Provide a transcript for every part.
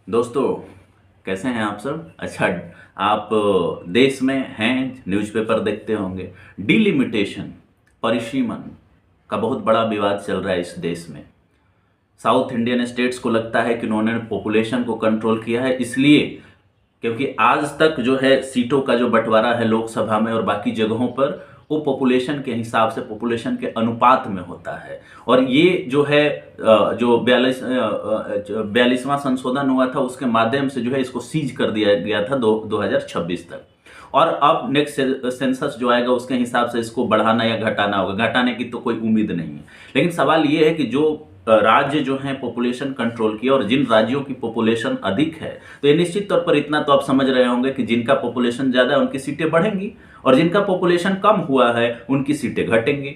दोस्तों, कैसे हैं आप सब? अच्छा, आप देश में हैं, न्यूज़पेपर देखते होंगे। डिलिमिटेशन, परिसीमन का बहुत बड़ा विवाद चल रहा है इस देश में। साउथ इंडियन स्टेट्स को लगता है कि उन्होंने पॉपुलेशन को कंट्रोल किया है, इसलिए क्योंकि आज तक जो है सीटों का जो बंटवारा है लोकसभा में और बाकी जगहों पर, वो पॉपुलेशन के हिसाब से, पॉपुलेशन के अनुपात में होता है। और ये जो है जो 42वां संशोधन हुआ था, उसके माध्यम से जो है इसको सीज कर दिया गया था 2026 तक। और अब नेक्स्ट सेंसस जो आएगा उसके हिसाब से इसको बढ़ाना या घटाना होगा। घटाने की तो कोई उम्मीद नहीं है, लेकिन सवाल ये है कि जो राज्य जो है पॉपुलेशन कंट्रोल किया और जिन राज्यों की पॉपुलेशन अधिक है, तो ये निश्चित तौर पर इतना तो आप समझ रहे होंगे कि जिनका पॉपुलेशन ज्यादा है उनकी सीटें बढ़ेंगी और जिनका पॉपुलेशन कम हुआ है उनकी सीटें घटेंगी।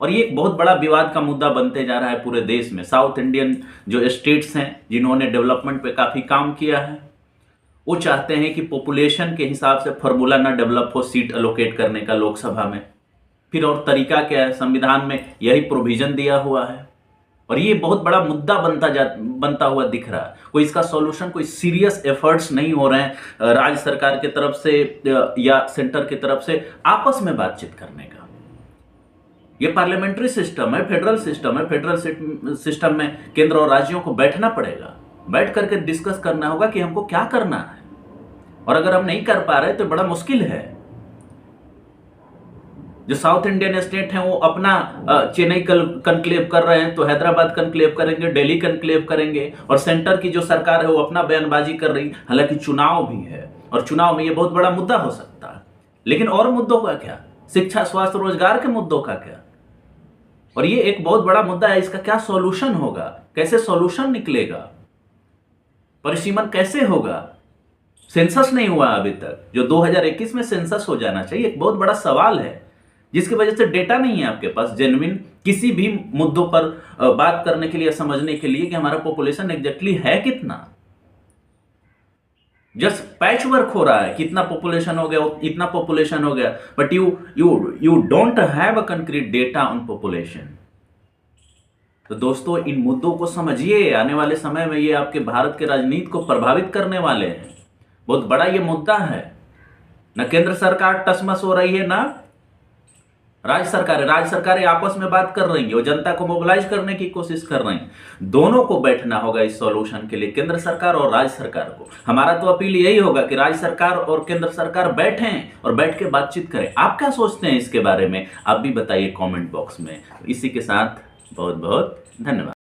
और ये एक बहुत बड़ा विवाद का मुद्दा बनते जा रहा है पूरे देश में। साउथ इंडियन जो स्टेट्स हैं जिन्होंने डेवलपमेंट पे काफी काम किया है, वो चाहते हैं कि पॉपुलेशन के हिसाब से फॉर्मूला ना डेवलप हो सीट अलोकेट करने का लोकसभा में। फिर और तरीका क्या है? संविधान में यही प्रोविजन दिया हुआ है और ये बहुत बड़ा मुद्दा बनता हुआ दिख रहा है। कोई इसका सॉल्यूशन, कोई सीरियस एफर्ट्स नहीं हो रहे हैं राज्य सरकार की तरफ से या सेंटर की तरफ से आपस में बातचीत करने का। ये पार्लियामेंट्री सिस्टम है, फेडरल सिस्टम है। फेडरल सिस्टम में केंद्र और राज्यों को बैठना पड़ेगा, बैठ करके डिस्कस करना होगा कि हमको क्या करना है। और अगर हम नहीं कर पा रहे तो बड़ा मुश्किल है। जो साउथ इंडियन स्टेट हैं वो अपना चेन्नई कनक्लेव कर रहे हैं, तो हैदराबाद कनक्लेव करेंगे, दिल्ली कनक्लेव करेंगे, और सेंटर की जो सरकार है वो अपना बयानबाजी कर रही। हालांकि चुनाव भी है और चुनाव में ये बहुत बड़ा मुद्दा हो सकता है, लेकिन और मुद्दों का क्या? शिक्षा, स्वास्थ्य, रोजगार के मुद्दों का क्या? और ये एक बहुत बड़ा मुद्दा है, इसका क्या सॉल्यूशन होगा? कैसे सॉल्यूशन निकलेगा? परिसीमन कैसे होगा? सेंसस नहीं हुआ अभी तक, जो 2021 में सेंसस हो जाना चाहिए। एक बहुत बड़ा सवाल है जिसकी वजह से डेटा नहीं है आपके पास जेन्युइन किसी भी मुद्दों पर बात करने के लिए, समझने के लिए कि हमारा पॉपुलेशन एग्जैक्टली है कितना। जस्ट पैच वर्क हो रहा है, कितना पॉपुलेशन हो गया, इतना पॉपुलेशन हो गया, but you don't have a concrete data on population. तो दोस्तों, इन मुद्दों को समझिए। आने वाले समय में ये आपके भारत के राजनीति को प्रभावित करने वाले हैं। बहुत बड़ा ये मुद्दा है। न केंद्र सरकार टसमस हो रही है, ना राज्य सरकारें आपस में बात कर रही है और जनता को मोबिलाइज करने की कोशिश कर रही हैं। दोनों को बैठना होगा इस सॉल्यूशन के लिए, केंद्र सरकार और राज्य सरकार को। हमारा तो अपील यही होगा कि राज्य सरकार और केंद्र सरकार बैठें और बैठ के बातचीत करें। आप क्या सोचते हैं इसके बारे में? आप भी बताइए कमेंट बॉक्स में। इसी के साथ बहुत बहुत धन्यवाद।